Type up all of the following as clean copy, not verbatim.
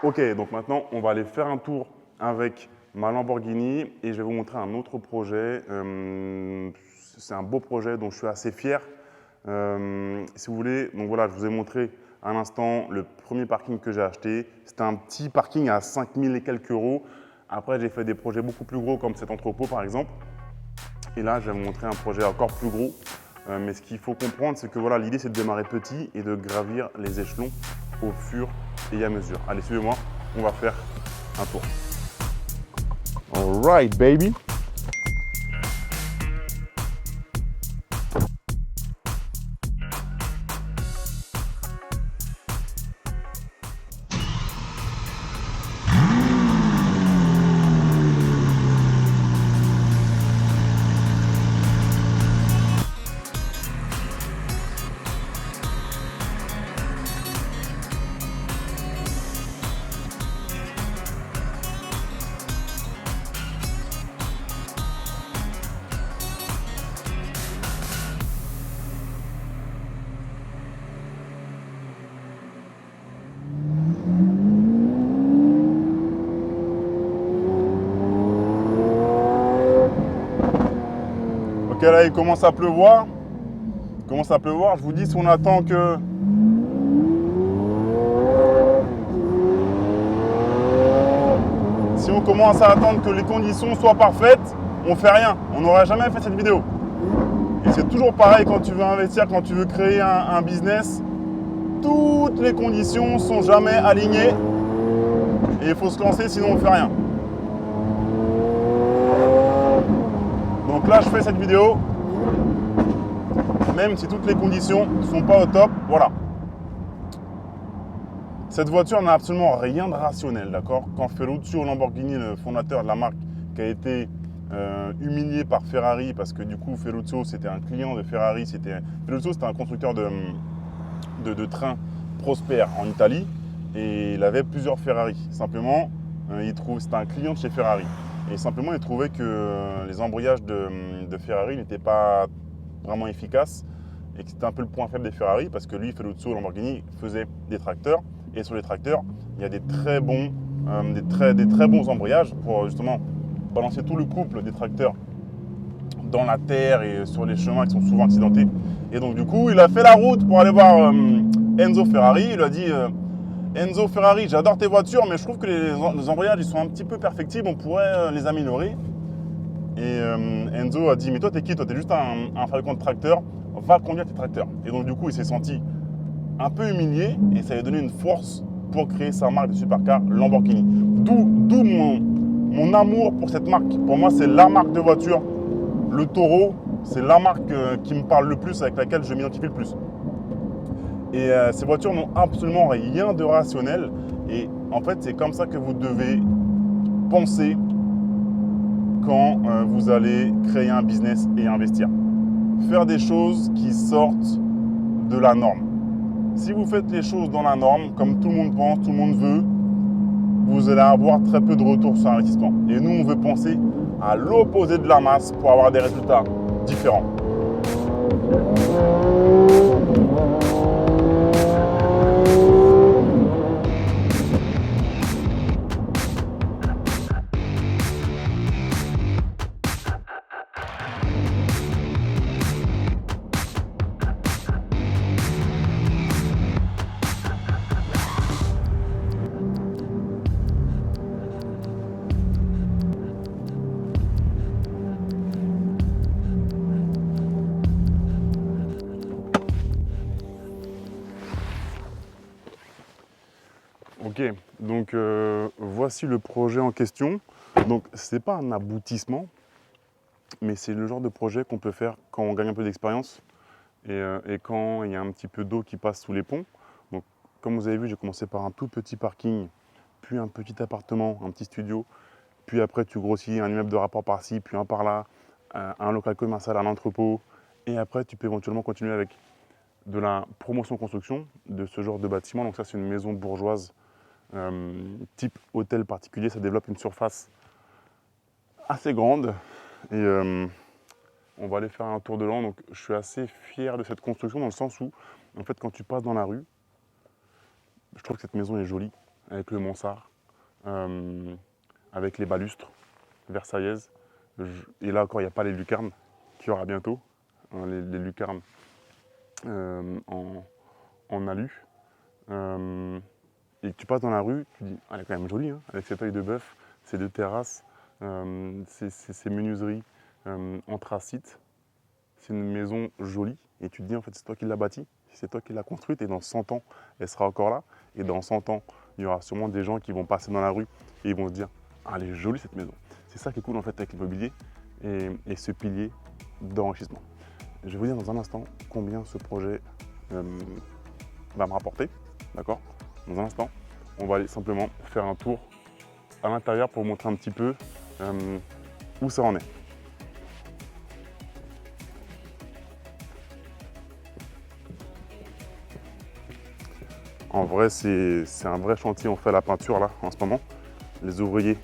Ok, donc maintenant, on va aller faire un tour avec ma Lamborghini et je vais vous montrer un autre projet. C'est un beau projet dont je suis assez fier. Si vous voulez, donc voilà, je vous ai montré à l'instant le premier parking que j'ai acheté. C'était un petit parking à 5000 et quelques euros. Après, j'ai fait des projets beaucoup plus gros comme cet entrepôt par exemple. Et là, je vais vous montrer un projet encore plus gros. Mais ce qu'il faut comprendre, c'est que voilà, l'idée, c'est de démarrer petit et de gravir les échelons au fur et à mesure. Allez, suivez-moi, on va faire un tour. All right, baby. Ok, là, il commence à pleuvoir. Il commence à pleuvoir. Je vous dis, si on attend que... Si on commence à attendre que les conditions soient parfaites, on fait rien. On n'aurait jamais fait cette vidéo. Et c'est toujours pareil quand tu veux investir, quand tu veux créer un business. Toutes les conditions sont jamais alignées. Et il faut se lancer, sinon on ne fait rien. Donc là, je fais cette vidéo. Même si toutes les conditions ne sont pas au top, voilà. Cette voiture n'a absolument rien de rationnel, d'accord? Quand Ferruccio Lamborghini, le fondateur de la marque, qui a été humilié par Ferrari, parce que du coup, Ferruccio, c'était un client de Ferrari. Ferruccio, c'était un constructeur de trains prospères en Italie, et il avait plusieurs Ferrari. Simplement, c'était un client de chez Ferrari. Et simplement, il trouvait que les embrayages de Ferrari n'étaient pas vraiment efficaces et que c'était un peu le point faible des Ferrari parce que lui, Ferruccio Lamborghini, faisait des tracteurs. Et sur les tracteurs, il y a des très bons embrayages pour justement balancer tout le couple des tracteurs dans la terre et sur les chemins qui sont souvent accidentés. Et donc du coup, il a fait la route pour aller voir Enzo Ferrari. Il lui a dit Enzo Ferrari, j'adore tes voitures, mais je trouve que les embrayages ils sont un petit peu perfectibles, on pourrait les améliorer. Et Enzo a dit, mais toi t'es qui? Toi t'es juste un fabricant de tracteurs, va conduire tes tracteurs. Et donc du coup, il s'est senti un peu humilié et ça lui a donné une force pour créer sa marque de supercar Lamborghini. D'où mon amour pour cette marque. Pour moi, c'est la marque de voiture. Le Taureau, c'est la marque qui me parle le plus, avec laquelle je m'identifie le plus. Et ces voitures n'ont absolument rien de rationnel. Et en fait, c'est comme ça que vous devez penser quand vous allez créer un business et investir. Faire des choses qui sortent de la norme. Si vous faites les choses dans la norme, comme tout le monde pense, tout le monde veut, vous allez avoir très peu de retour sur investissement. Et nous, on veut penser à l'opposé de la masse pour avoir des résultats différents. Ok, donc voici le projet en question. Donc ce n'est pas un aboutissement, mais c'est le genre de projet qu'on peut faire quand on gagne un peu d'expérience et quand il y a un petit peu d'eau qui passe sous les ponts. Donc comme vous avez vu, j'ai commencé par un tout petit parking, puis un petit appartement, un petit studio, puis après tu grossis un immeuble de rapport par-ci, puis un par-là, un local commercial, un entrepôt, et après tu peux éventuellement continuer avec de la promotion construction de ce genre de bâtiment. Donc ça c'est une maison bourgeoise type hôtel particulier, ça développe une surface assez grande et on va aller faire un tour de l'an. Donc je suis assez fier de cette construction dans le sens où en fait quand tu passes dans la rue, je trouve que cette maison est jolie. avec le mansard, avec les balustres versaillaises. Et là encore, il n'y a pas les lucarnes qu'il y aura bientôt, hein, les lucarnes en alu. Et tu passes dans la rue, tu dis, ah, elle est quand même jolie, hein, avec cet œil de bœuf, ces deux terrasses, ces menuiseries anthracite. C'est une maison jolie et tu te dis, en fait, c'est toi qui l'as bâtie, c'est toi qui l'as construite et dans 100 ans, elle sera encore là. Et dans 100 ans, il y aura sûrement des gens qui vont passer dans la rue et ils vont se dire, ah, elle est jolie cette maison. C'est ça qui est cool en fait avec l'immobilier et ce pilier d'enrichissement. Je vais vous dire dans un instant combien ce projet va me rapporter, d'accord? Dans un instant, on va aller simplement faire un tour à l'intérieur pour vous montrer un petit peu où ça en est. En vrai, c'est un vrai chantier, on fait la peinture là en ce moment. Les ouvriers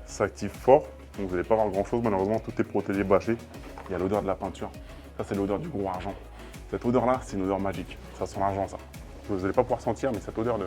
s'activent fort, donc vous n'allez pas voir grand chose, malheureusement tout est protégé, bâché. Il y a l'odeur de la peinture, ça c'est l'odeur du gros argent. Cette odeur là, c'est une odeur magique, ça sent l'argent ça. Vous n'allez pas pouvoir sentir, mais cette odeur